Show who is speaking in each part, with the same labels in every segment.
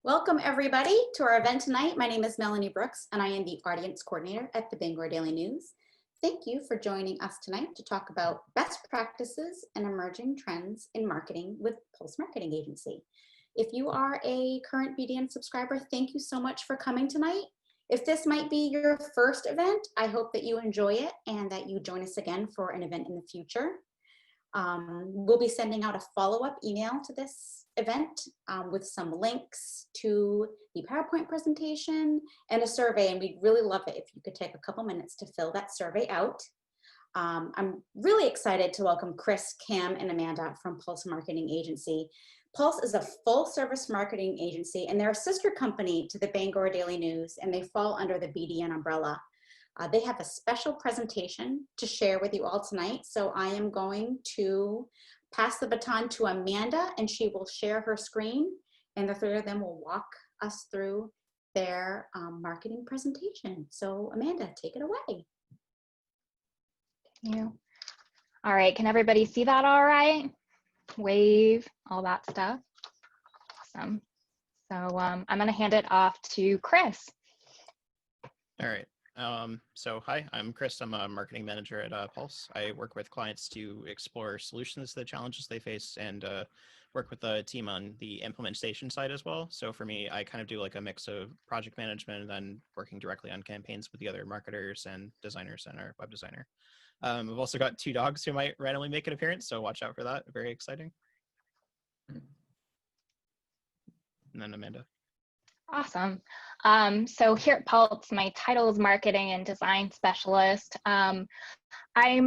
Speaker 1: Welcome everybody to our event tonight. My name is Melanie Brooks and I am the audience coordinator at the Bangor Daily News. Thank you for joining us tonight to talk about best practices and emerging trends in marketing with Pulse Marketing Agency. If you are a current BDN subscriber, thank you so much for coming tonight. If this might be your first event, I hope that you enjoy it and that you join us again for an event in the future. We'll be sending out a follow-up email to this event with some links to the PowerPoint presentation and a survey, and we'd really love it if you could take a couple minutes to fill that survey out. I'm really excited to welcome Chris, Cam, and Amanda from Pulse Marketing Agency. Pulse is a full-service marketing agency, and they're a sister company to the Bangor Daily News, and they fall under the BDN umbrella. They have a special presentation to share with you all tonight. So I am going to pass the baton to Amanda and she will share her screen and the three of them will walk us through their marketing presentation. So Amanda, take it away.
Speaker 2: Thank you. All right, can everybody see that all right? Wave, all that stuff. Awesome. So I'm gonna hand it off to Chris.
Speaker 3: All right. So hi, I'm Chris. I'm a marketing manager at Pulse. I work with clients to explore solutions to the challenges they face and work with the team on the implementation side as well. So for me, I kind of do like a mix of project management and then working directly on campaigns with the other marketers and designers and our web designer. I've also got two dogs who might randomly make an appearance, so watch out for that. Very exciting. And then Amanda.
Speaker 2: Awesome. So here at Pulse, my title is Marketing and Design Specialist. I'm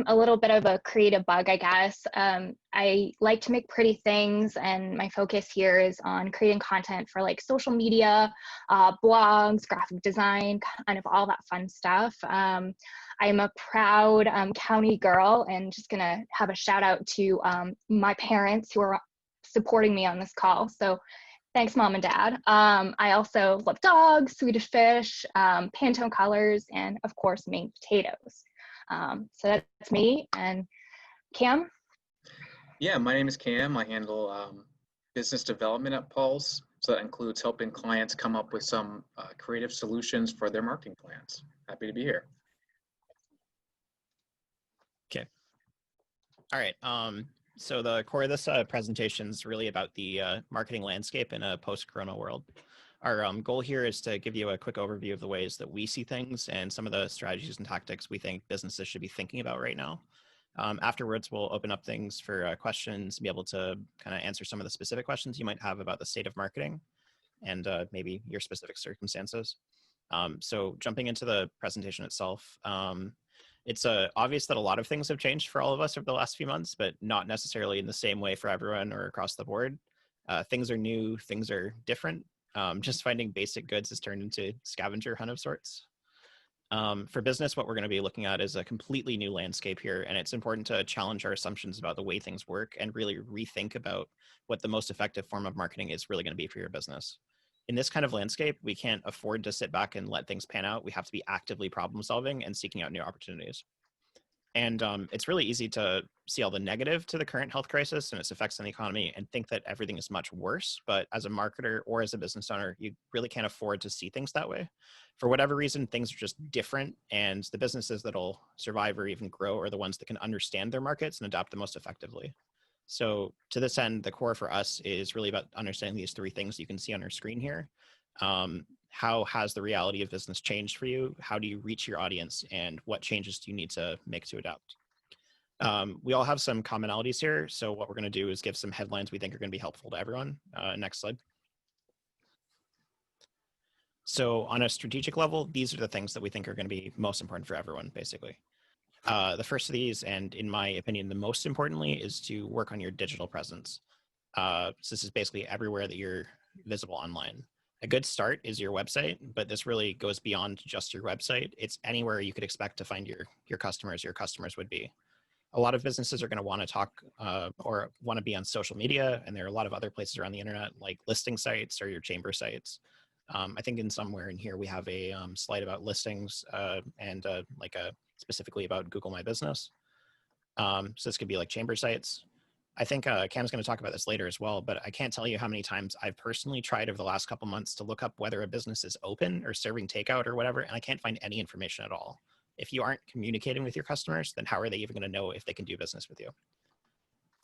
Speaker 2: a little bit of a creative bug, I guess. I like to make pretty things, and my focus here is on creating content for like social media, blogs, graphic design, kind of all that fun stuff. I'm a proud county girl, and just gonna have a shout out to my parents who are supporting me on this call. So thanks, Mom and Dad. I also love dogs, Swedish fish, Pantone colors, and of course, Maine potatoes. So that's me. And Cam?
Speaker 4: Yeah, my name is Cam. I handle business development at Pulse. So that includes helping clients come up with some creative solutions for their marketing plans. Happy to be here.
Speaker 3: Okay. All right. So the core of this presentation is really about the marketing landscape in a post-corona world. Our goal here is to give you a quick overview of the ways that we see things and some of the strategies and tactics we think businesses should be thinking about right now. Afterwards, we'll open up things for questions, be able to kind of answer some of the specific questions you might have about the state of marketing and maybe your specific circumstances. So jumping into the presentation itself, it's obvious that a lot of things have changed for all of us over the last few months, but not necessarily in the same way for everyone or across the board. Things are new, things are different. Just finding basic goods has turned into scavenger hunt of sorts. For business, what we're going to be looking at is a completely new landscape here, and it's important to challenge our assumptions about the way things work and really rethink about what the most effective form of marketing is really going to be for your business. In this kind of landscape, we can't afford to sit back and let things pan out. We have to be actively problem solving and seeking out new opportunities. And it's really easy to see all the negative to the current health crisis and its effects on the economy and think that everything is much worse. But as a marketer or as a business owner, you really can't afford to see things that way. For whatever reason, things are just different. And the businesses that'll survive or even grow are the ones that can understand their markets and adapt the most effectively. So to this end, the core for us is really about understanding these three things you can see on our screen here. How has the reality of business changed for you? How do you reach your audience? And what changes do you need to make to adapt? We all have some commonalities here. So what we're going to do is give some headlines we think are going to be helpful to everyone. Next slide. So on a strategic level, these are the things that we think are going to be most important for everyone, basically. The first of these, and in my opinion, the most importantly, is to work on your digital presence. So this is basically everywhere that you're visible online. A good start is your website, but this really goes beyond just your website. It's anywhere you could expect to find your customers would be. A lot of businesses are going to want to talk or want to be on social media, and there are a lot of other places around the internet, like listing sites or your chamber sites. I think in somewhere in here we have a slide about listings and specifically about Google My Business. So this could be like chamber sites. I think Cam's going to talk about this later as well, but I can't tell you how many times I've personally tried over the last couple months to look up whether a business is open or serving takeout or whatever, and I can't find any information at all. If you aren't communicating with your customers, then how are they even going to know if they can do business with you?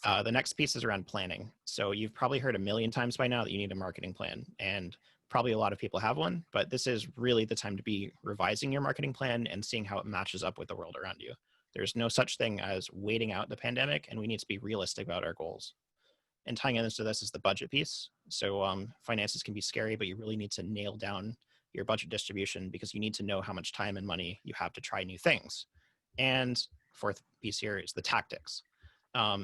Speaker 3: The next piece is around planning. So you've probably heard a million times by now that you need a marketing plan, and probably a lot of people have one, but this is really the time to be revising your marketing plan and seeing how it matches up with the world around you. There's no such thing as waiting out the pandemic, and we need to be realistic about our goals. And tying into this is the budget piece. So finances can be scary, but you really need to nail down your budget distribution because you need to know how much time and money you have to try new things. And fourth piece here is the tactics.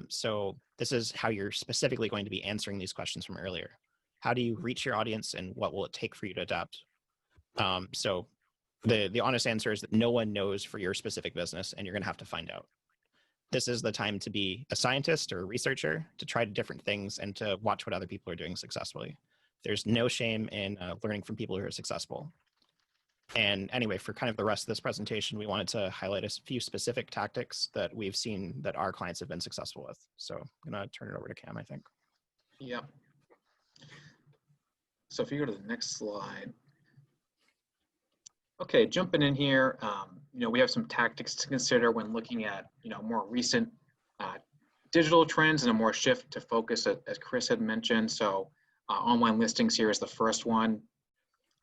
Speaker 3: So this is how you're specifically going to be answering these questions from earlier. How do you reach your audience, and what will it take for you to adapt? So the honest answer is that no one knows for your specific business, and you're going to have to find out. This is the time to be a scientist or a researcher, to try different things and to watch what other people are doing successfully. There's no shame in learning from people who are successful. And anyway, for kind of the rest of this presentation, we wanted to highlight a few specific tactics that we've seen that our clients have been successful with. So I'm going to turn it over to Cam, I think.
Speaker 4: Yeah. So if you go to the next slide. Okay, jumping in here, we have some tactics to consider when looking at, more recent digital trends and a more shift to focus, as Chris had mentioned. So online listings here is the first one.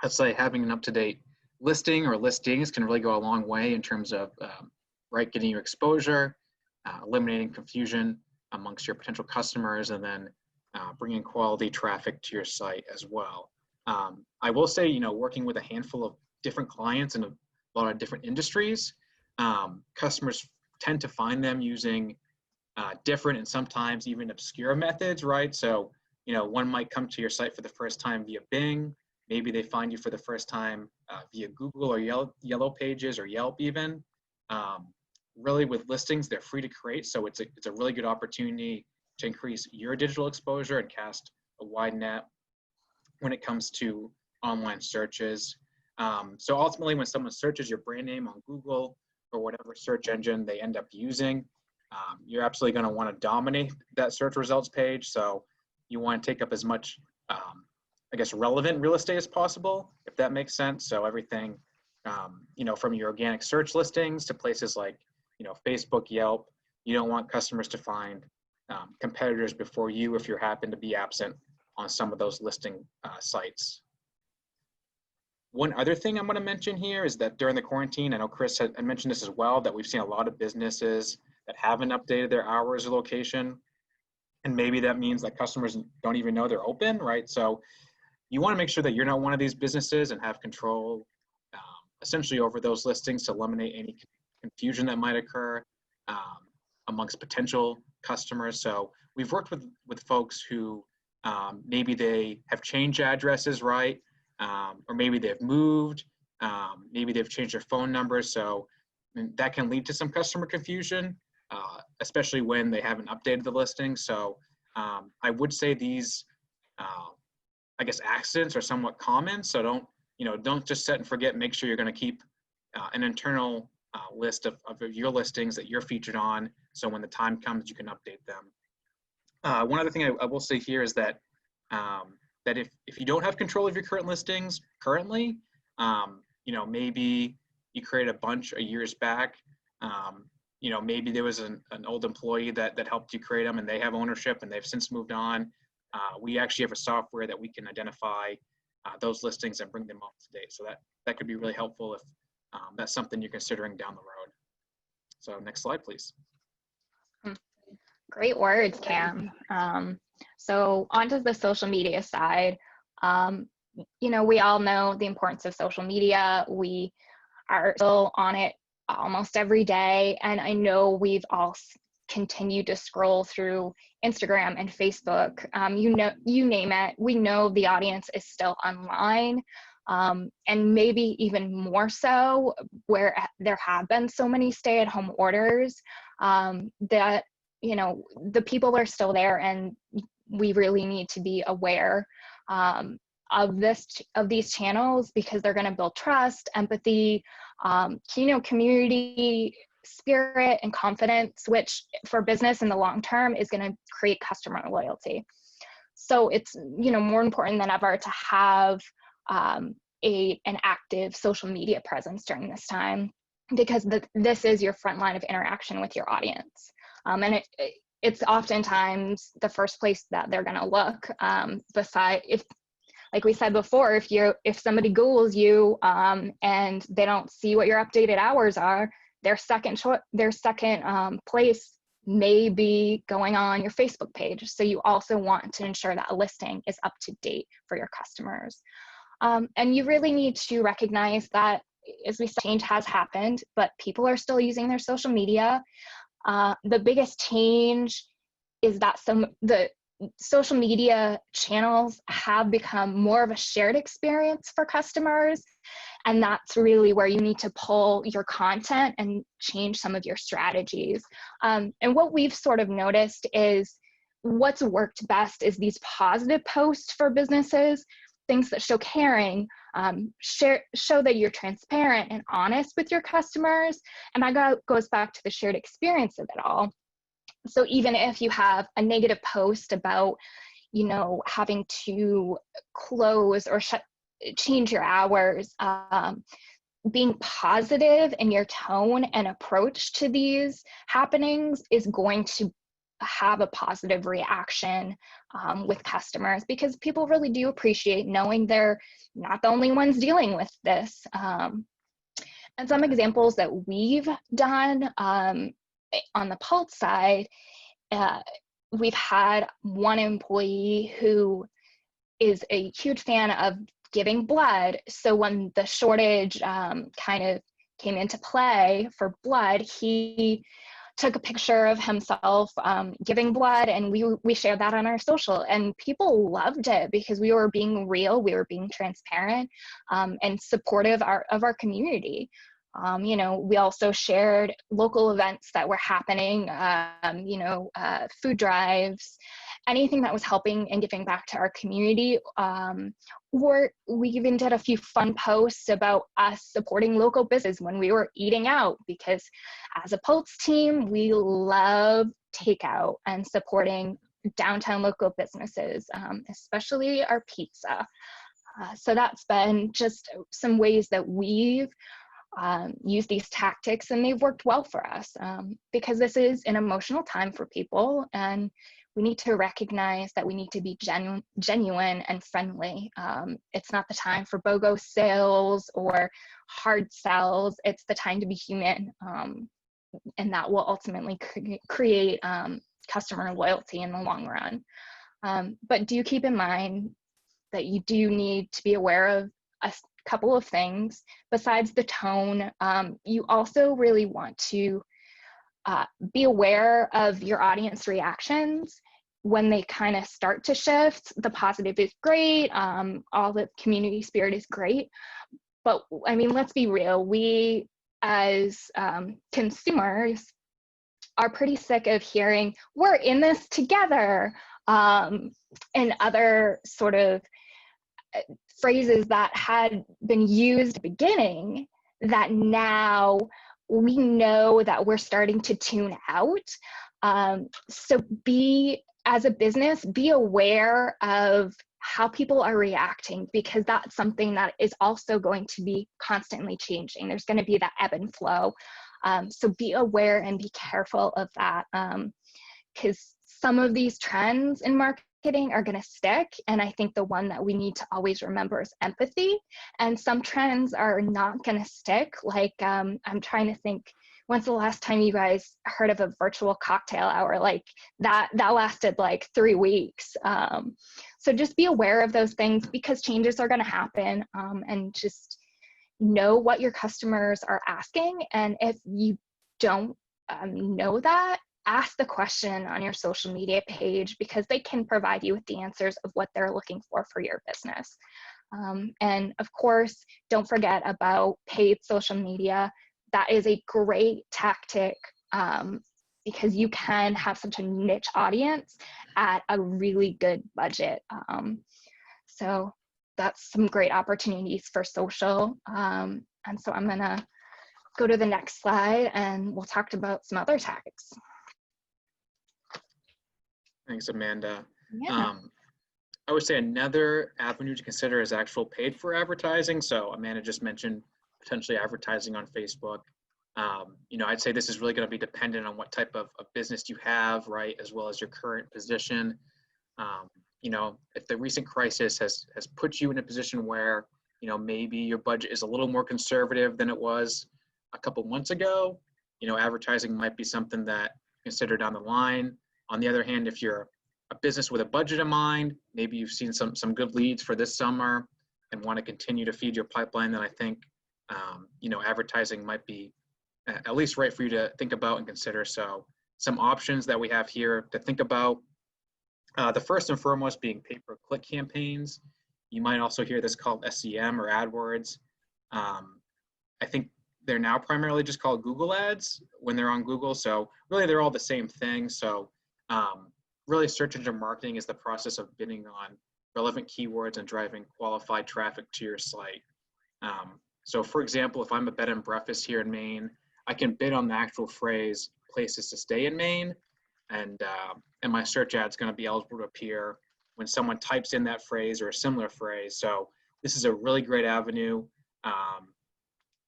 Speaker 4: I'd say having an up-to-date listing or listings can really go a long way in terms of getting your exposure, eliminating confusion amongst your potential customers, and then bringing quality traffic to your site as well. I will say, working with a handful of different clients in a lot of different industries, customers tend to find them using different and sometimes even obscure methods, right? So, one might come to your site for the first time via Bing. Maybe they find you for the first time via Google or Yellow Pages or Yelp even. Really with listings, they're free to create. So it's a really good opportunity to increase your digital exposure and cast a wide net when it comes to online searches. So ultimately, when someone searches your brand name on Google or whatever search engine they end up using, you're absolutely going to want to dominate that search results page. So you want to take up as much, relevant real estate as possible, if that makes sense. So everything, from your organic search listings to places like, Facebook, Yelp. You don't want customers to find competitors before you if you happen to be absent on some of those listing sites. One other thing I'm going to mention here is that during the quarantine, I know Chris had mentioned this as well, that we've seen a lot of businesses that haven't updated their hours or location. And maybe that means that customers don't even know they're open, right? So you want to make sure that you're not one of these businesses and have control essentially over those listings to eliminate any confusion that might occur amongst potential customers. So we've worked with folks who maybe they have changed addresses, right? Or maybe they've moved, maybe they've changed their phone numbers. So that can lead to some customer confusion, especially when they haven't updated the listing. So I would say these, accidents are somewhat common. So don't just set and forget. Make sure you're going to keep an internal list of your listings that you're featured on. So when the time comes, you can update them. One other thing I will say here is that that if you don't have control of your current listings currently, maybe you created a bunch of years back. Maybe there was an old employee that helped you create them and they have ownership and they've since moved on. We actually have a software that we can identify those listings and bring them up to date. So that could be really helpful if that's something you're considering down the road. So next slide, please.
Speaker 2: Great words, Cam. So onto the social media side. We all know the importance of social media. We are still on it almost every day. And I know we've all continued to scroll through Instagram and Facebook. You name it. We know the audience is still online. And maybe even more so where there have been so many stay-at-home orders that, the people are still there, and we really need to be aware of these channels because they're going to build trust, empathy, community spirit and confidence, which for business in the long term is going to create customer loyalty. So it's, you know, more important than ever to have an active social media presence during this time, because this is your front line of interaction with your audience. And it's oftentimes the first place that they're going to look. Beside, if, like we said before, if somebody Googles you and they don't see what your updated hours are, their second place may be going on your Facebook page. So you also want to ensure that a listing is up to date for your customers. And you really need to recognize that, as we said, change has happened, but people are still using their social media. The biggest change is that the social media channels have become more of a shared experience for customers. And that's really where you need to pull your content and change some of your strategies. And what we've sort of noticed is what's worked best is these positive posts for businesses, things that show caring, show that you're transparent and honest with your customers. And that goes back to the shared experience of it all. So even if you have a negative post about, you know, having to close or change your hours, being positive in your tone and approach to these happenings is going to have a positive reaction with customers, because people really do appreciate knowing they're not the only ones dealing with this. And some examples that we've done on the Pulse side, we've had one employee who is a huge fan of giving blood. So when the shortage kind of came into play for blood, he took a picture of himself giving blood, and we shared that on our social, and people loved it because we were being real, we were being transparent and supportive of our community. You know, we also shared local events that were happening, you know, food drives, anything that was helping and giving back to our community. Or we even did a few fun posts about us supporting local business when we were eating out, because as a Pulse team, we love takeout and supporting downtown local businesses, especially our pizza. So that's been just some ways that we've use these tactics, and they've worked well for us, because this is an emotional time for people, and we need to recognize that we need to be genuine and friendly. It's not the time for BOGO sales or hard sells. It's the time to be human, and that will ultimately create customer loyalty in the long run. But do keep in mind that you do need to be aware of a couple of things. Besides the tone, you also really want to be aware of your audience reactions when they kind of start to shift. The positive is great, all the community spirit is great, but I mean, let's be real, we as consumers are pretty sick of hearing "we're in this together" and other sort of phrases that had been used at the beginning that now we know that we're starting to tune out. So as a business, be aware of how people are reacting, because that's something that is also going to be constantly changing. There's going to be that ebb and flow. So be aware and be careful of that, because some of these trends in marketing are going to stick. And I think the one that we need to always remember is empathy. And some trends are not going to stick. Like, I'm trying to think, when's the last time you guys heard of a virtual cocktail hour? Like that lasted like 3 weeks. So just be aware of those things, because changes are going to happen, and just know what your customers are asking. And if you don't know that, ask the question on your social media page, because they can provide you with the answers of what they're looking for your business. And of course, don't forget about paid social media. That is a great tactic, because you can have such a niche audience at a really good budget. So that's some great opportunities for social. And so I'm gonna go to the next slide and we'll talk about some other tactics.
Speaker 4: Thanks, Amanda.
Speaker 2: Yeah.
Speaker 4: I would say another avenue to consider is actual paid for advertising. So Amanda just mentioned potentially advertising on Facebook. I'd say this is really going to be dependent on what type of business you have, right, as well as your current position. If the recent crisis has put you in a position where, maybe your budget is a little more conservative than it was a couple months ago, advertising might be something that consider down the line. On the other hand, if you're a business with a budget in mind, maybe you've seen some good leads for this summer and want to continue to feed your pipeline, then I think, advertising might be at least right for you to think about and consider. So some options that we have here to think about. The first and foremost being pay-per-click campaigns. You might also hear this called SEM or AdWords. I think they're now primarily just called Google Ads when they're on Google. So really they're all the same thing. So really search engine marketing is the process of bidding on relevant keywords and driving qualified traffic to your site. So for example, if I'm a bed and breakfast here in Maine, I can bid on the actual phrase places to stay in Maine, and my search ad is going to be eligible to appear when someone types in that phrase or a similar phrase. So this is a really great avenue.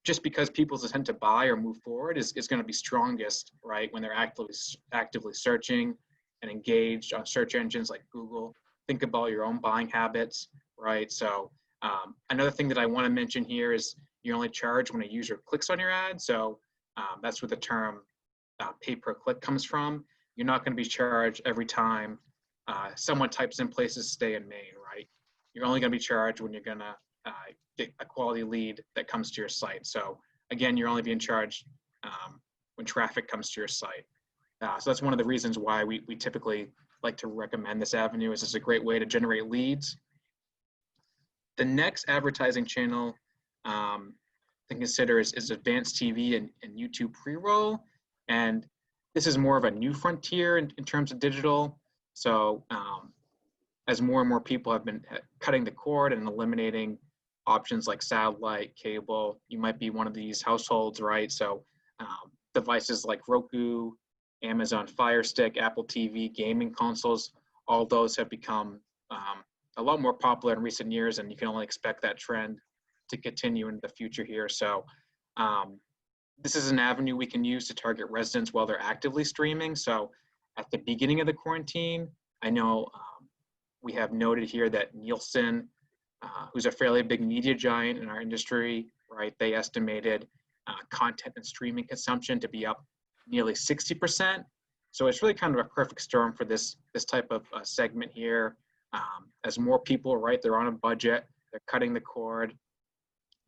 Speaker 4: Just because people's intent to buy or move forward is going to be strongest, right, when they're actively searching and engaged on search engines like Google. Think about your own buying habits, right? So another thing that I want to mention here is you only charge when a user clicks on your ad. So that's where the term pay per click comes from. You're not going to be charged every time someone types in places to stay in Maine, right? You're only going to be charged when you're going to get a quality lead that comes to your site. So again, you're only being charged when traffic comes to your site. So that's one of the reasons why we typically like to recommend this avenue, is it's a great way to generate leads. The next advertising channel to consider is advanced TV and YouTube pre-roll. And this is more of a new frontier in terms of digital. So as more and more people have been cutting the cord and eliminating options like satellite, cable, you might be one of these households, right? So devices like Roku, Amazon Fire Stick, Apple TV, gaming consoles, all those have become a lot more popular in recent years, and you can only expect that trend to continue into the future here. So this is an avenue we can use to target residents while they're actively streaming. So at the beginning of the quarantine, I know we have noted here that Nielsen, who's a fairly big media giant in our industry, right, they estimated content and streaming consumption to be up nearly 60%. So it's really kind of a perfect storm for this type of segment here. As more people, right, they're on a budget, they're cutting the cord,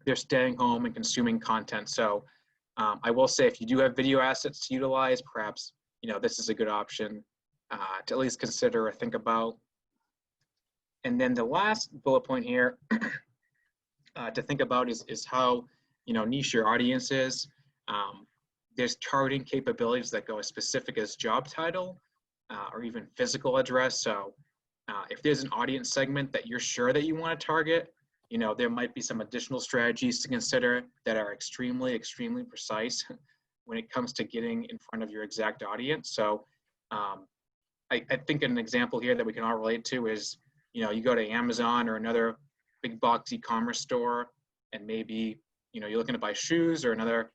Speaker 4: they're staying home and consuming content. So I will say, if you do have video assets to utilize, perhaps, this is a good option to at least consider or think about. And then the last bullet point here to think about is how, niche your audience is. There's targeting capabilities that go as specific as job title or even physical address. So if there's an audience segment that you're sure that you want to target, there might be some additional strategies to consider that are extremely, extremely precise when it comes to getting in front of your exact audience. So I think an example here that we can all relate to is, you go to Amazon or another big box e-commerce store, and maybe, you're looking to buy shoes or another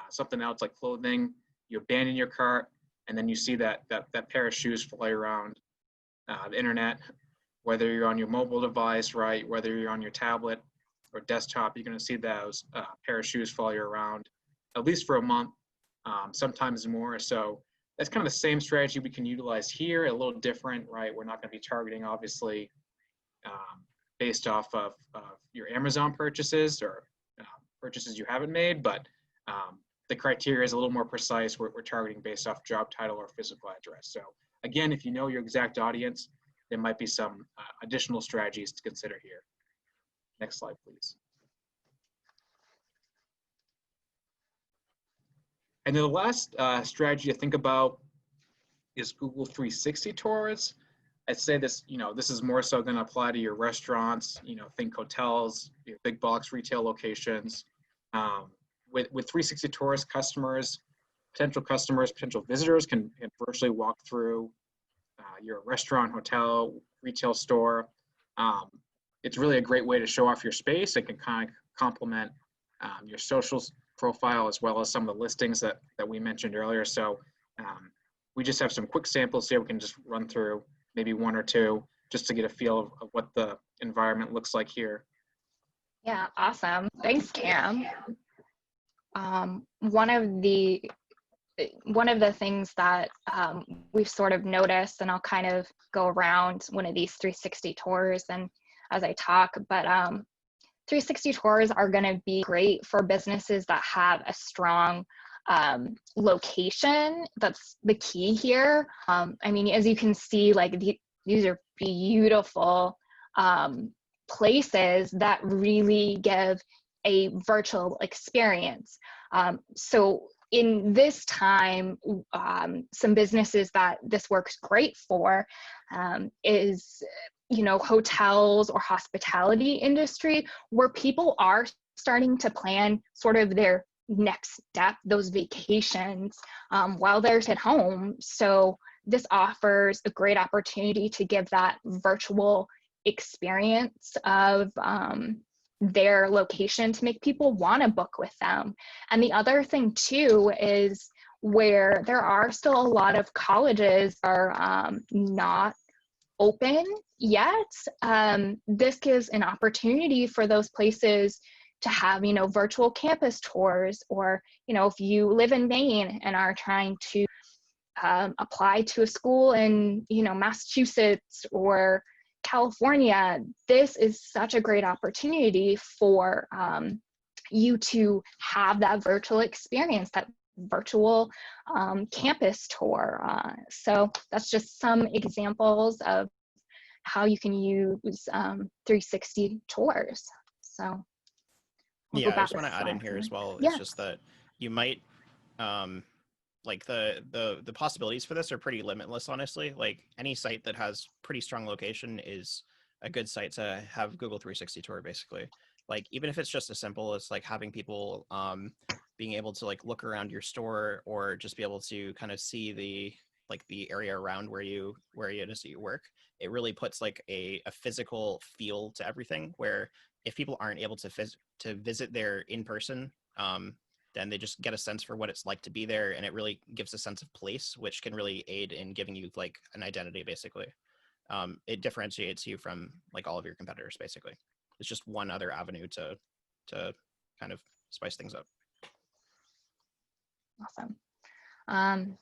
Speaker 4: something else like clothing. You abandon your cart, and then you see that pair of shoes fly around the internet. Whether you're on your mobile device, right, whether you're on your tablet or desktop, you're going to see those pair of shoes follow you around at least for a month, sometimes more. So that's kind of the same strategy we can utilize here, a little different, right? We're not going to be targeting, obviously, based off of your Amazon purchases or purchases you haven't made, but the criteria is a little more precise. We're targeting based off job title or physical address. So again, if you know your exact audience, there might be some additional strategies to consider here. Next slide, please. And then the last strategy to think about is Google 360 tours. I'd say this, this is more so going to apply to your restaurants, think hotels, your big box retail locations. with 360 Tours, potential visitors can virtually walk through your restaurant, hotel, retail store. It's really a great way to show off your space. It can kind of complement your social profile as well as some of the listings that we mentioned earlier. So we just have some quick samples here. We can just run through maybe one or two just to get a feel of what the environment looks like here.
Speaker 2: Yeah, awesome. Thanks, Cam. One of the things that we've sort of noticed, and I'll kind of go around one of these 360 tours and as I talk, but 360 tours are going to be great for businesses that have a strong location. That's the key here. I mean, as you can see, like these are beautiful places that really give a virtual experience. So in this time, some businesses that this works great for is, hotels or hospitality industry, where people are starting to plan sort of their next step, those vacations, while they're at home. So this offers a great opportunity to give that virtual experience of their location to make people want to book with them. And the other thing too is where there are still a lot of colleges are not open yet. This gives an opportunity for those places to have, virtual campus tours, or, if you live in Maine and are trying to apply to a school in, Massachusetts or California, this is such a great opportunity for you to have that virtual experience, that virtual campus tour. So that's just some examples of how you can use 360 tours. So
Speaker 3: yeah, I just want to add in here as well.
Speaker 2: Yeah.
Speaker 3: It's just that you might like the possibilities for this are pretty limitless, honestly. Like any site that has pretty strong location is a good site to have Google 360 tour, basically. Like even if it's just as simple as like having people being able to like look around your store, or just be able to kind of see the area around where you work, it really puts like a physical feel to everything, where if people aren't able to visit there in person, then they just get a sense for what it's like to be there, and it really gives a sense of place, which can really aid in giving you like an identity, basically. It differentiates you from like all of your competitors, basically. It's just one other avenue to kind of spice things up.
Speaker 2: Awesome.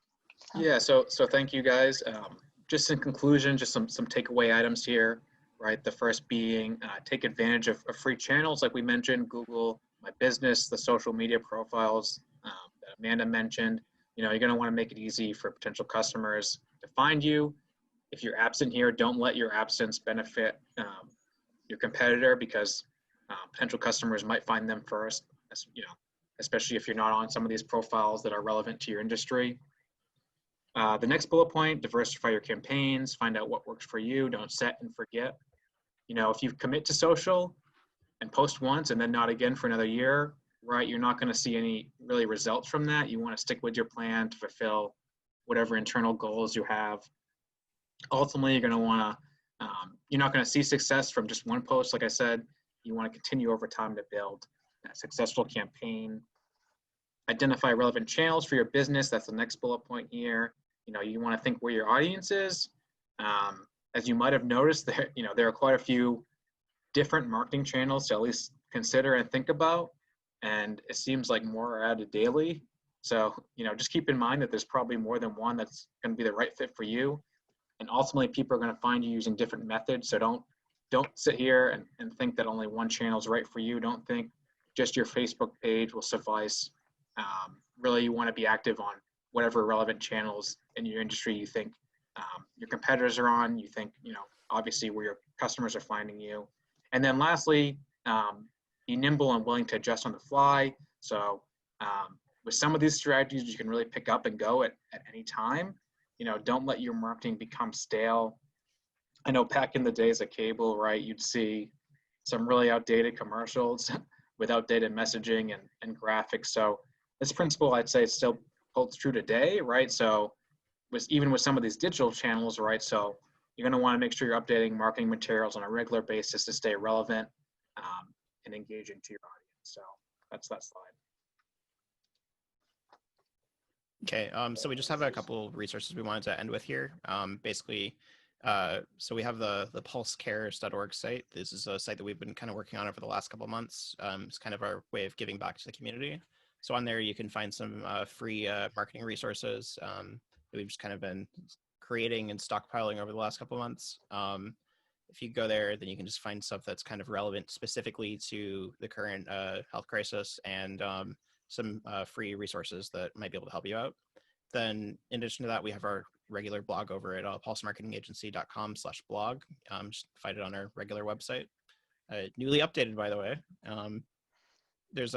Speaker 4: Yeah, so thank you guys. Just in conclusion, just some takeaway items here, right? The first being take advantage of free channels like we mentioned, Google My Business, the social media profiles that Amanda mentioned. You're going to want to make it easy for potential customers to find you. If you're absent here, don't let your absence benefit your competitor, because potential customers might find them first, especially if you're not on some of these profiles that are relevant to your industry. The next bullet point, diversify your campaigns, find out what works for you, don't set and forget. If you commit to social and post once and then not again for another year, right, you're not going to see any really results from that. You want to stick with your plan to fulfill whatever internal goals you have. Ultimately, you're going to want to, you're not going to see success from just one post. Like I said, you want to continue over time to build a successful campaign. Identify relevant channels for your business. That's the next bullet point here. You want to think where your audience is. As you might have noticed, there are quite a few different marketing channels to at least consider and think about, and it seems like more are added daily. So just keep in mind that there's probably more than one that's going to be the right fit for you, and ultimately people are going to find you using different methods. So don't sit here and think that only one channel is right for you. Don't think just your Facebook page will suffice. Really, you want to be active on whatever relevant channels in your industry you think your competitors are on, you think, obviously where your customers are finding you. And then lastly, be nimble and willing to adjust on the fly. So with some of these strategies, you can really pick up and go at any time. Don't let your marketing become stale. I know back in the days of cable, right, you'd see some really outdated commercials with outdated messaging and graphics. So this principle, I'd say, still holds true today, right? So even with some of these digital channels, right? So you're going to want to make sure you're updating marketing materials on a regular basis to stay relevant and engaging to your audience. So that's that slide.
Speaker 3: Okay, so we just have a couple resources we wanted to end with here. Basically, so we have the pulsecares.org site. This is a site that we've been kind of working on over the last couple of months. It's kind of our way of giving back to the community. So on there, you can find some free marketing resources that we've just kind of been creating and stockpiling over the last couple of months. If you go there, then you can just find stuff that's kind of relevant specifically to the current health crisis and some free resources that might be able to help you out. Then in addition to that, we have our regular blog over at pulsemarketingagency.com/blog. Just find it on our regular website. Newly updated, by the way. There's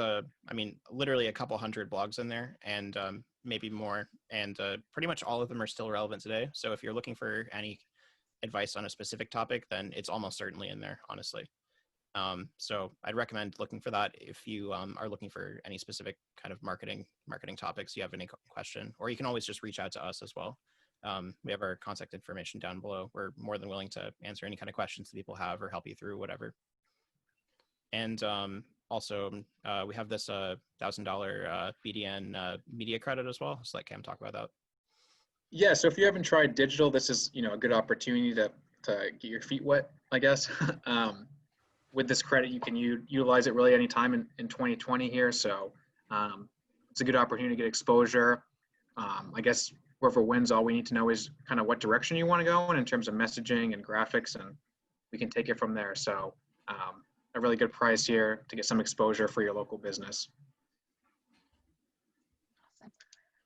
Speaker 3: literally a couple hundred blogs in there and maybe more. And pretty much all of them are still relevant today. So if you're looking for any advice on a specific topic, then it's almost certainly in there, honestly. So I'd recommend looking for that if you are looking for any specific kind of marketing topics, you have any question, or you can always just reach out to us as well. We have our contact information down below. We're more than willing to answer any kind of questions that people have or help you through whatever. And also, we have this $1,000 BDN media credit as well. So let Cam talk about that.
Speaker 4: Yeah, so if you haven't tried digital, this is a good opportunity to get your feet wet, I guess. With this credit, you can utilize it really anytime in 2020 here. So it's a good opportunity to get exposure. I guess whoever wins, all we need to know is kind of what direction you want to go in terms of messaging and graphics, and we can take it from there. So a really good price here to get some exposure for your local business.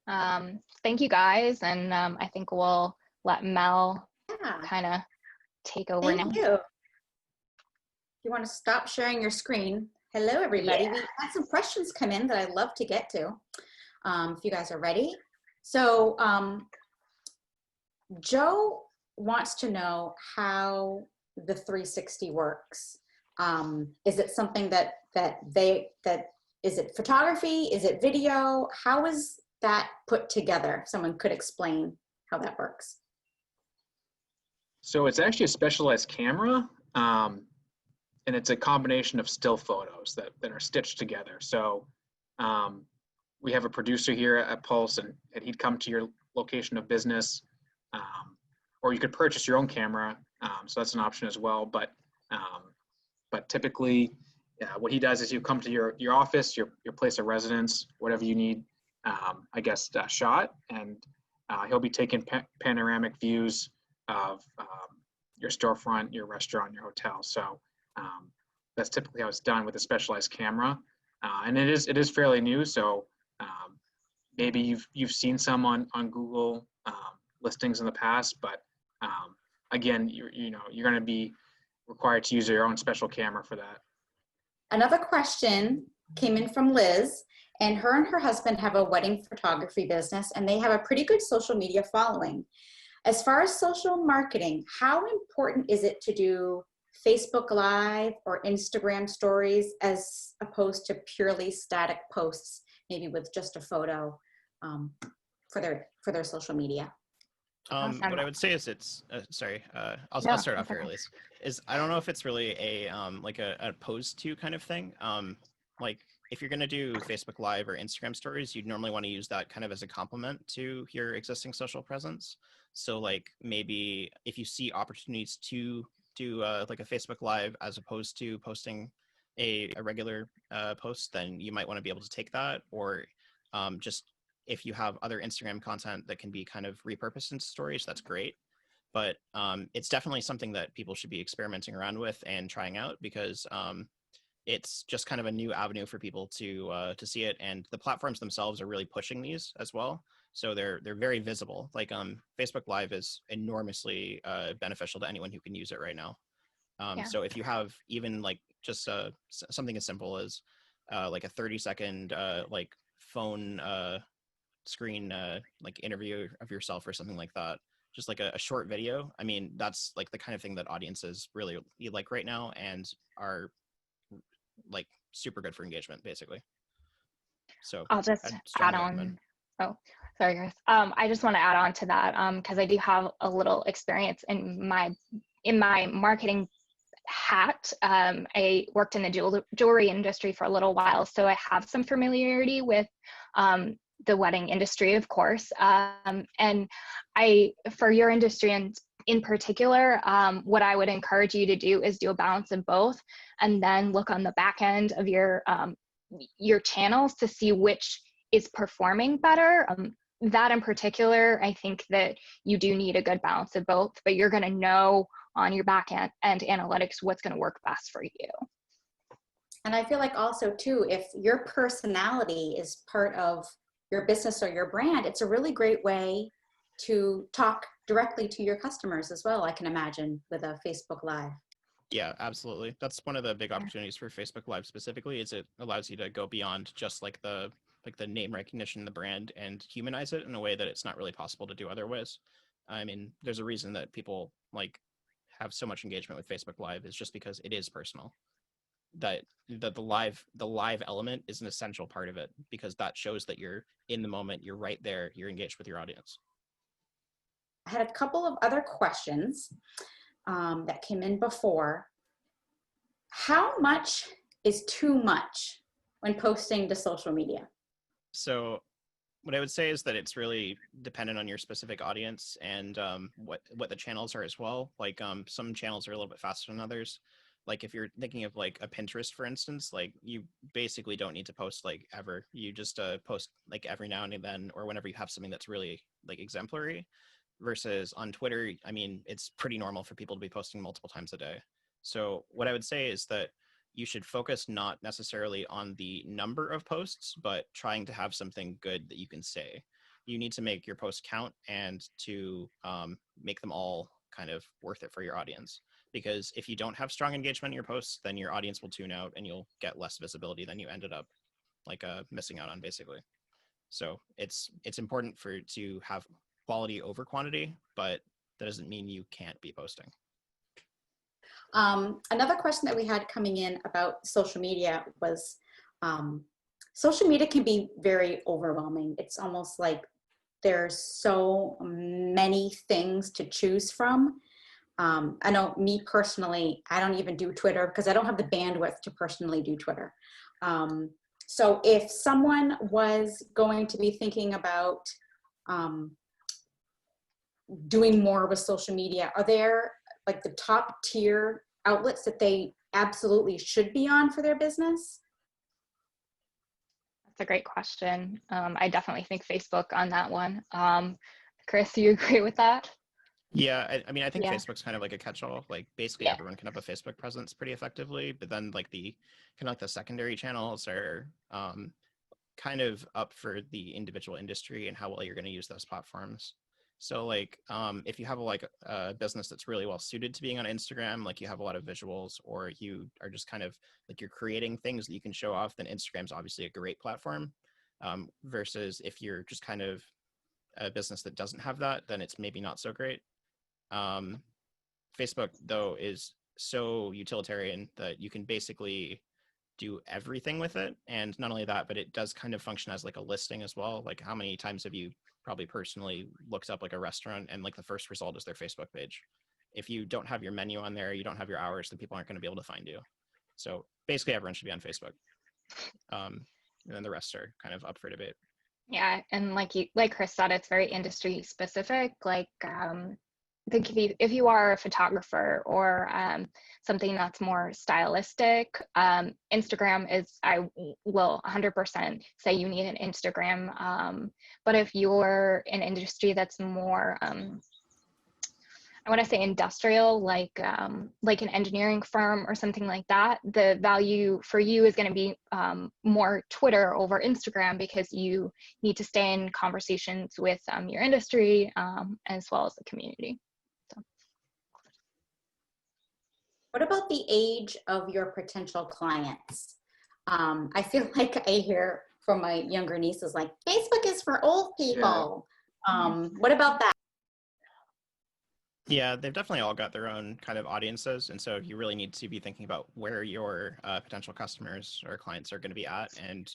Speaker 2: Thank you guys, and I think we'll let Mel kind of take over now.
Speaker 1: Thank you. You want to stop sharing your screen. Hello, everybody.
Speaker 2: Yeah.
Speaker 1: We had some questions come in that I'd love to get to, if you guys are ready. So Joe wants to know how the 360 works. Is it something that is it photography? Is it video? How is that put together? If someone could explain how that works.
Speaker 4: So it's actually a specialized camera. And it's a combination of still photos that are stitched together. So we have a producer here at Pulse, and he'd come to your location of business, or you could purchase your own camera. So that's an option as well. But typically, what he does is you come to your office, your place of residence, whatever you need, shot, and he'll be taking panoramic views of your storefront, your restaurant, your hotel. So that's typically how it's done with a specialized camera, and it is fairly new. So maybe you've seen some on Google listings in the past, but again, you're going to be required to use your own special camera for that.
Speaker 1: Another question came in from Liz, and her husband have a wedding photography business, and they have a pretty good social media following. As far as social marketing, how important is it to do Facebook Live or Instagram stories as opposed to purely static posts, maybe with just a photo for their social media?
Speaker 3: What I would say is it's I'll start off here at least. Is I don't know if it's really a like a opposed to kind of thing. Like if you're going to do Facebook Live or Instagram stories, you'd normally want to use that kind of as a complement to your existing social presence. So like maybe if you see opportunities to do like a Facebook Live as opposed to posting a regular post, then you might want to be able to take that, or just if you have other Instagram content that can be kind of repurposed into stories, that's great. But it's definitely something that people should be experimenting around with and trying out, because it's just kind of a new avenue for people to see it, and the platforms themselves are really pushing these as well. So they're very visible. Like Facebook Live is enormously beneficial to anyone who can use it right now. So if you have even like just something as simple as like a 30-second like phone screen like interview of yourself or something like that, just like a short video. I mean, that's like the kind of thing that audiences really like right now and are like super good for engagement, basically. So
Speaker 2: I'll just
Speaker 3: I'd
Speaker 2: add
Speaker 3: strongly
Speaker 2: on.
Speaker 3: recommend.
Speaker 2: Oh, sorry, Chris. I just want to add on to that because I do have a little experience in my marketing hat. I worked in the jewelry industry for a little while, so I have some familiarity with the wedding industry, of course. And for your industry and in particular, what I would encourage you to do is do a balance of both, and then look on the back end of your channels to see which is performing better. That in particular, I think that you do need a good balance of both, but you're going to know on your back end analytics what's going to work best for you.
Speaker 1: And I feel like also too, if your personality is part of your business or your brand, it's a really great way to talk directly to your customers as well, I can imagine, with a Facebook Live.
Speaker 3: Yeah, absolutely. That's one of the big opportunities for Facebook Live specifically, is it allows you to go beyond just like the name recognition, the brand, and humanize it in a way that it's not really possible to do other ways. I mean, there's a reason that people like have so much engagement with Facebook Live, is just because it is personal. That the live element is an essential part of it, because that shows that you're in the moment, you're right there, you're engaged with your audience.
Speaker 1: I had a couple of other questions that came in before. How much is too much when posting to social media?
Speaker 3: So what I would say is that it's really dependent on your specific audience and what the channels are as well. Like some channels are a little bit faster than others. Like if you're thinking of like a Pinterest, for instance, like you basically don't need to post like ever. You just post like every now and then, or whenever you have something that's really like exemplary. Versus on Twitter, I mean, it's pretty normal for people to be posting multiple times a day. So what I would say is that you should focus not necessarily on the number of posts, but trying to have something good that you can say. You need to make your posts count and to make them all kind of worth it for your audience. Because if you don't have strong engagement in your posts, then your audience will tune out and you'll get less visibility than you ended up like missing out on, basically. So it's important to have quality over quantity, but that doesn't mean you can't be posting.
Speaker 1: Another question that we had coming in about social media was, social media can be very overwhelming. It's almost like there's so many things to choose from. I know me personally, I don't even do Twitter because I don't have the bandwidth to personally do Twitter. So if someone was going to be thinking about doing more with social media, are there like the top tier outlets that they absolutely should be on for their business?
Speaker 2: That's a great question. I definitely think Facebook on that one. Chris, do you agree with that?
Speaker 3: Yeah, I mean, I think
Speaker 2: Yeah.
Speaker 3: Facebook's kind of like a catch-all. Like basically
Speaker 2: Yeah.
Speaker 3: everyone can have a Facebook presence pretty effectively, but then like the kind of like the secondary channels are kind of up for the individual industry and how well you're going to use those platforms. So like if you have like a business that's really well suited to being on Instagram, like you have a lot of visuals, or you are just kind of like you're creating things that you can show off, then Instagram's obviously a great platform. Versus if you're just kind of a business that doesn't have that, then it's maybe not so great. Facebook though is so utilitarian that you can basically do everything with it. And not only that, but it does kind of function as like a listing as well. Like how many times have you probably personally looked up like a restaurant and like the first result is their Facebook page? If you don't have your menu on there, you don't have your hours, then people aren't going to be able to find you. So basically everyone should be on Facebook. And then the rest are kind of up for debate.
Speaker 2: Yeah, and like Chris said, it's very industry specific. Like I think if you are a photographer or something that's more stylistic, Instagram is, I will 100% say you need an Instagram. But if you're an industry that's more, I want to say industrial, like an engineering firm or something like that, the value for you is going to be more Twitter over Instagram, because you need to stay in conversations with your industry as well as the community.
Speaker 1: What about the age of your potential clients? I feel like I hear from my younger nieces, like, Facebook is for old people.
Speaker 4: Yeah.
Speaker 1: What about that?
Speaker 3: Yeah, they've definitely all got their own kind of audiences. And so you really need to be thinking about where your potential customers or clients are going to be at. And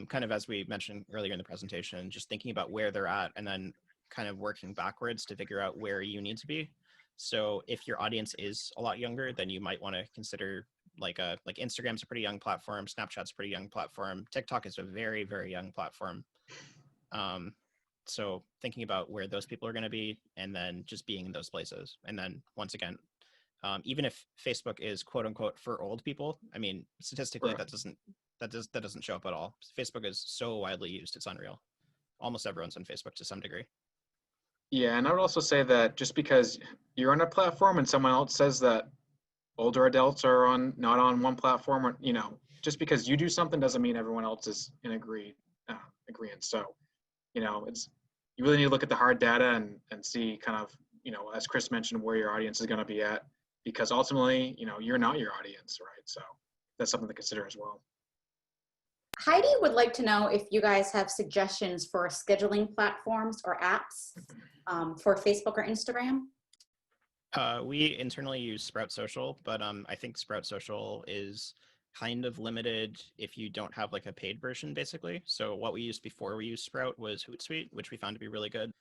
Speaker 3: kind of as we mentioned earlier in the presentation, just thinking about where they're at and then kind of working backwards to figure out where you need to be. So if your audience is a lot younger, then you might want to consider like Instagram's a pretty young platform, Snapchat's a pretty young platform, TikTok is a very, very young platform. So thinking about where those people are going to be and then just being in those places. And then once again, even if Facebook is quote unquote for old people, I mean, statistically,
Speaker 4: Right.
Speaker 3: that doesn't show up at all. Facebook is so widely used, it's unreal. Almost everyone's on Facebook to some degree.
Speaker 4: Yeah, and I would also say that just because you're on a platform and someone else says that older adults are on not on one platform, or just because you do something doesn't mean everyone else is in agreement. So, it's you really need to look at the hard data and see kind of, as Chris mentioned, where your audience is going to be at, because ultimately, you're not your audience, right? So that's something to consider as well.
Speaker 1: Heidi would like to know if you guys have suggestions for scheduling platforms or apps for Facebook or Instagram.
Speaker 3: We internally use Sprout Social, but I think Sprout Social is kind of limited if you don't have like a paid version, basically. So what we used before we used Sprout was Hootsuite, which we found to be really good.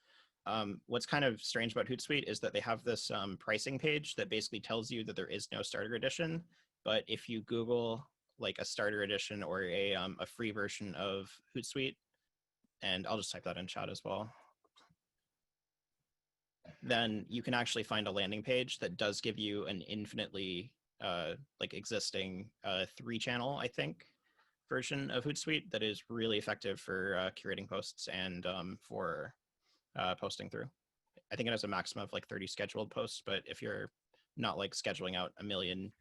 Speaker 3: What's kind of strange about Hootsuite is that they have this pricing page that basically tells you that there is no starter edition. But if you Google like a starter edition or a free version of Hootsuite, and I'll just type that in chat as well, then you can actually find a landing page that does give you an infinitely like existing 3-channel, I think, version of Hootsuite that is really effective for curating posts and for posting through. I think it has a maximum of like 30 scheduled posts, but if you're not like scheduling out a million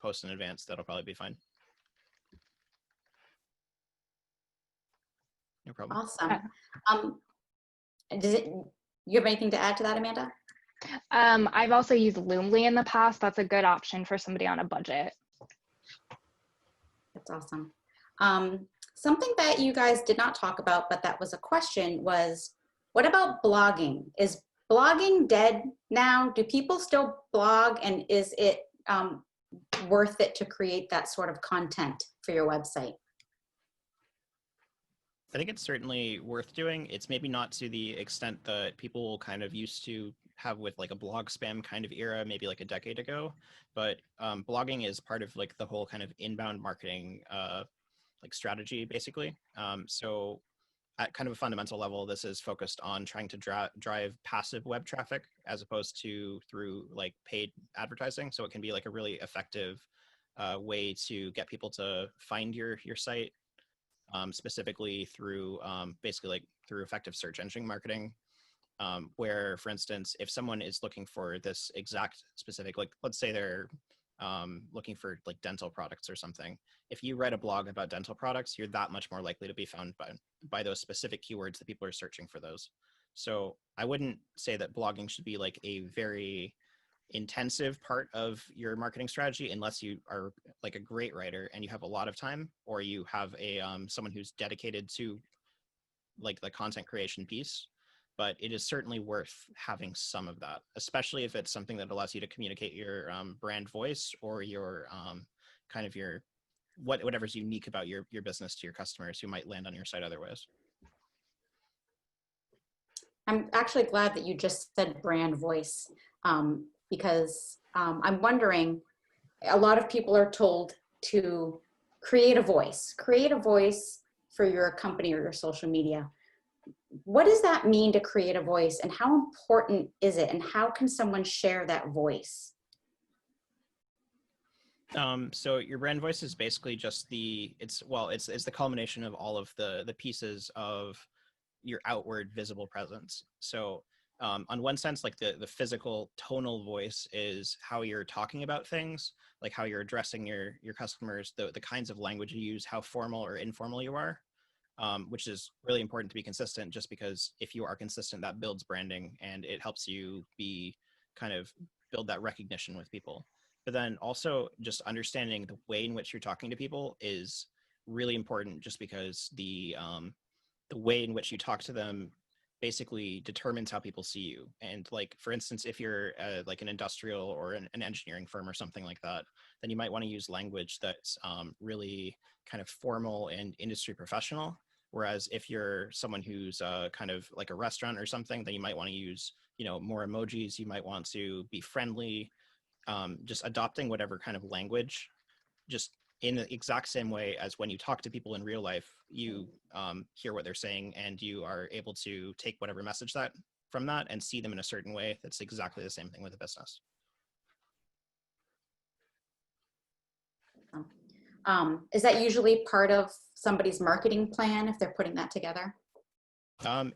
Speaker 3: posts in advance, that'll probably be fine. No problem.
Speaker 1: Awesome. You have anything to add to that, Amanda?
Speaker 2: I've also used Loomly in the past. That's a good option for somebody on a budget.
Speaker 1: That's awesome. Something that you guys did not talk about, but that was a question, was what about blogging? Is blogging dead now? Do people still blog, and is it worth it to create that sort of content for your website?
Speaker 3: I think it's certainly worth doing. It's maybe not to the extent that people kind of used to have with like a blog spam kind of era, maybe like a decade ago, but blogging is part of like the whole kind of inbound marketing like strategy, basically. So at kind of a fundamental level, this is focused on trying to drive passive web traffic as opposed to through like paid advertising. So it can be like a really effective way to get people to find your site, specifically through basically like through effective search engine marketing, where, for instance, if someone is looking for this exact specific, like let's say they're looking for like dental products or something, if you write a blog about dental products, you're that much more likely to be found by those specific keywords that people are searching for those. So I wouldn't say that blogging should be like a very intensive part of your marketing strategy unless you are like a great writer and you have a lot of time, or you have a someone who's dedicated to like the content creation piece. But it is certainly worth having some of that, especially if it's something that allows you to communicate your brand voice or your kind of your whatever's unique about your business to your customers who might land on your site otherwise.
Speaker 1: I'm actually glad that you just said brand voice, because I'm wondering, a lot of people are told to create a voice for your company or your social media. What does that mean to create a voice, and how important is it, and how can someone share that voice?
Speaker 3: So your brand voice is basically just it's the culmination of all of the pieces of your outward visible presence. So on one sense, like the physical tonal voice is how you're talking about things, like how you're addressing your customers, the kinds of language you use, how formal or informal you are, which is really important to be consistent, just because if you are consistent, that builds branding and it helps you be kind of build that recognition with people. But then also just understanding the way in which you're talking to people is really important, just because the way in which you talk to them basically determines how people see you. And like, for instance, if you're like an industrial or an engineering firm or something like that, then you might want to use language that's really kind of formal and industry professional. Whereas if you're someone who's kind of like a restaurant or something, then you might want to use, more emojis. You might want to be friendly, just adopting whatever kind of language, just in the exact same way as when you talk to people in real life, you hear what they're saying and you are able to take whatever message from that and see them in a certain way. That's exactly the same thing with a business.
Speaker 1: Is that usually part of somebody's marketing plan if they're putting that together?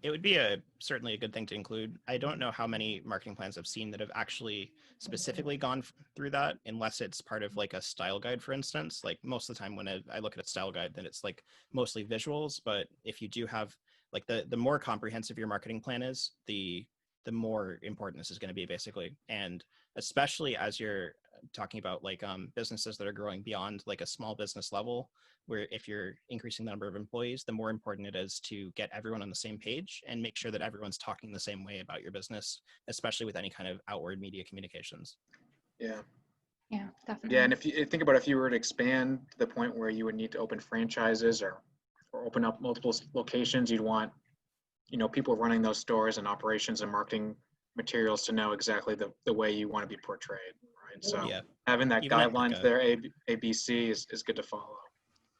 Speaker 3: It would be certainly a good thing to include. I don't know how many marketing plans I've seen that have actually specifically gone through that, unless it's part of like a style guide, for instance. Like most of the time when I look at a style guide, then it's like mostly visuals. But if you do have like the more comprehensive your marketing plan is, the more important this is going to be, basically. And especially as you're talking about like businesses that are growing beyond like a small business level, where if you're increasing the number of employees, the more important it is to get everyone on the same page and make sure that everyone's talking the same way about your business, especially with any kind of outward media communications.
Speaker 4: Yeah.
Speaker 2: Yeah, definitely.
Speaker 4: Yeah, and if you think about if you were to expand to the point where you would need to open franchises or open up multiple locations, you'd want, people running those stores and operations and marketing materials to know exactly the way you want to be portrayed, right? So
Speaker 3: yeah,
Speaker 4: having that
Speaker 3: even
Speaker 4: guidelines there, ABC is good to follow.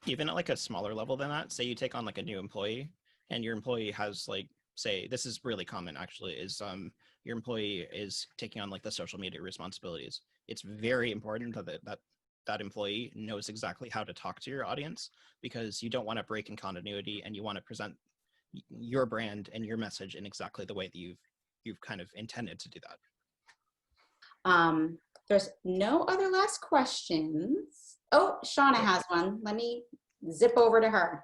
Speaker 3: Even at like a smaller level than that, say you take on like a new employee and your employee has like, say, this is really common actually, is your employee is taking on like the social media responsibilities. It's very important that employee knows exactly how to talk to your audience, because you don't want to break in continuity and you want to present your brand and your message in exactly the way that you've kind of intended to do that.
Speaker 1: There's no other last questions. Oh, Shauna has one. Let me zip over to her.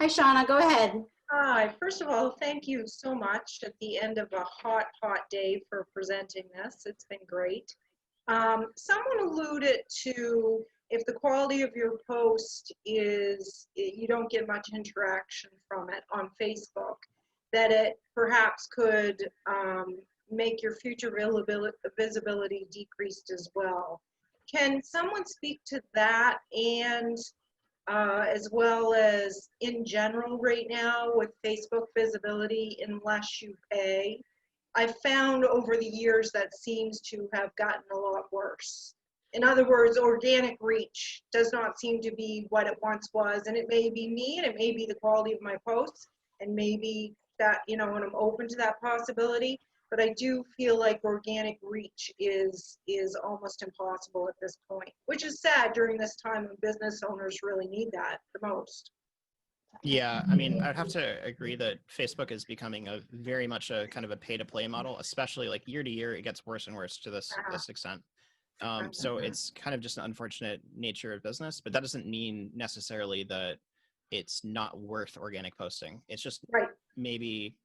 Speaker 1: Hi, Shauna, go ahead.
Speaker 5: Hi, first of all, thank you so much at the end of a hot day for presenting this. It's been great. Someone alluded to if the quality of your post is, you don't get much interaction from it on Facebook, that it perhaps could make your future visibility decreased as well. Can someone speak to that, and as well as in general right now with Facebook visibility, unless you pay? I've found over the years that seems to have gotten a lot worse. In other words, organic reach does not seem to be what it once was, and it may be me, and it may be the quality of my posts, and maybe that, and I'm open to that possibility, but I do feel like organic reach is almost impossible at this point, which is sad during this time when business owners really need that the most.
Speaker 3: Yeah, I mean, I'd have to agree that Facebook is becoming very much a kind of a pay-to-play model, especially like year to year, it gets worse and worse to this extent. So it's kind of just an unfortunate nature of business, but that doesn't mean necessarily that it's not worth organic posting. It's just maybe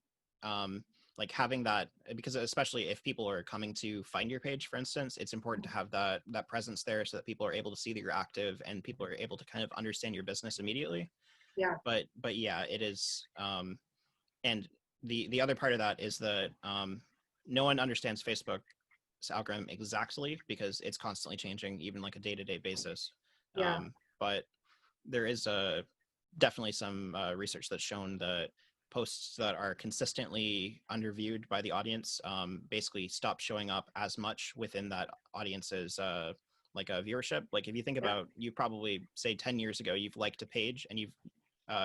Speaker 3: like having that, because especially if people are coming to find your page, for instance, it's important to have that presence there so that people are able to see that you're active and people are able to kind of understand your business immediately.
Speaker 5: Yeah.
Speaker 3: But yeah, it is. And the other part of that is that no one understands Facebook's algorithm exactly, because it's constantly changing, even like a day-to-day basis.
Speaker 5: Yeah.
Speaker 3: But there is definitely some research that's shown that posts that are consistently underviewed by the audience basically stop showing up as much within that audience's like a viewership. Like if you think about, you probably say 10 years ago, you've liked a page and you've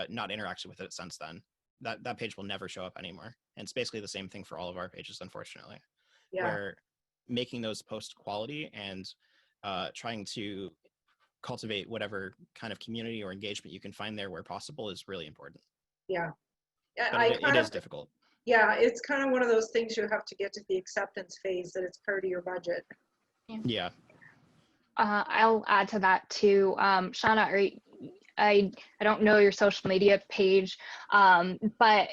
Speaker 3: not interacted with it since then. That page will never show up anymore. And it's basically the same thing for all of our pages, unfortunately.
Speaker 5: Yeah.
Speaker 3: Where making those post quality and trying to cultivate whatever kind of community or engagement you can find there where possible is really important.
Speaker 5: Yeah.
Speaker 3: But it is difficult.
Speaker 5: Yeah, it's kind of one of those things you have to get to the acceptance phase that it's part of your budget.
Speaker 3: Yeah.
Speaker 2: I'll add to that too. Shauna, I don't know your social media page, but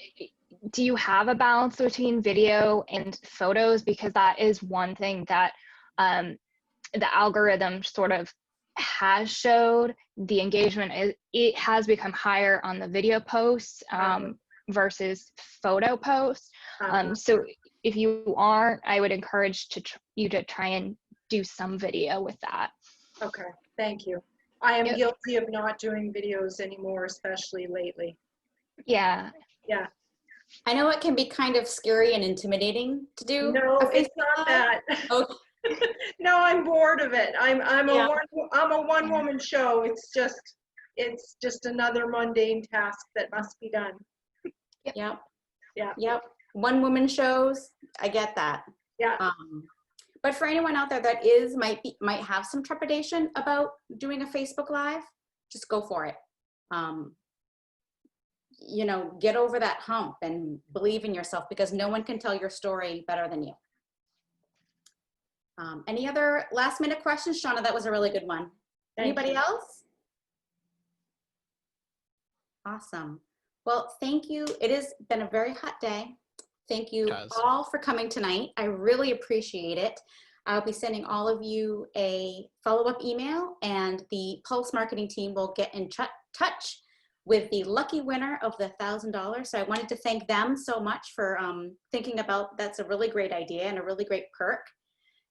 Speaker 2: do you have a balance between video and photos? Because that is one thing that the algorithm sort of has showed. The engagement, it has become higher on the video posts, versus photo posts. So if you aren't, I would encourage you to try and do some video with that.
Speaker 5: Okay, thank you. I am
Speaker 2: Yep.
Speaker 5: guilty of not doing videos anymore, especially lately.
Speaker 2: Yeah.
Speaker 5: Yeah.
Speaker 1: I know it can be kind of scary and intimidating to do.
Speaker 5: No,
Speaker 1: a
Speaker 5: it's
Speaker 1: Facebook
Speaker 5: not
Speaker 1: Live.
Speaker 5: that.
Speaker 1: Okay.
Speaker 5: No, I'm bored of it. I'm
Speaker 1: Yeah.
Speaker 5: a one woman show. It's just another mundane task that must be done.
Speaker 1: Yep.
Speaker 5: Yeah.
Speaker 1: Yep. One woman shows. I get that.
Speaker 5: Yeah.
Speaker 1: But for anyone out there that might have some trepidation about doing a Facebook Live, just go for it. You know, get over that hump and believe in yourself, because no one can tell your story better than you. Any other last minute questions? Shauna, that was a really good one. Anybody else? Awesome. Well, thank you. It has been a very hot day. Thank you all for coming tonight. I really appreciate it. I'll be sending all of you a follow-up email, and the Pulse marketing team will get in touch with the lucky winner of the $1,000. So I wanted to thank them so much for thinking about, that's a really great idea and a really great perk.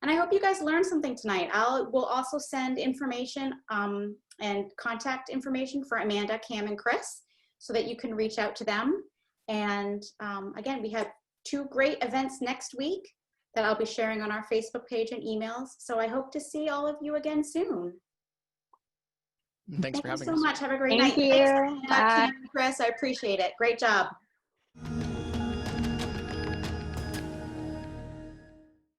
Speaker 1: And I hope you guys learned something tonight. We'll also send information and contact information for Amanda, Cam, and Chris, so that you can reach out to them. And again, we have 2 great events next week that I'll be sharing on our Facebook page and emails. So I hope to see all of you again soon.
Speaker 3: Thanks for having us.
Speaker 1: Thank you so much. Have a great
Speaker 2: Thank
Speaker 1: night.
Speaker 2: you.
Speaker 1: Thanks,
Speaker 2: Bye.
Speaker 1: Cam and Chris. I appreciate it. Great job.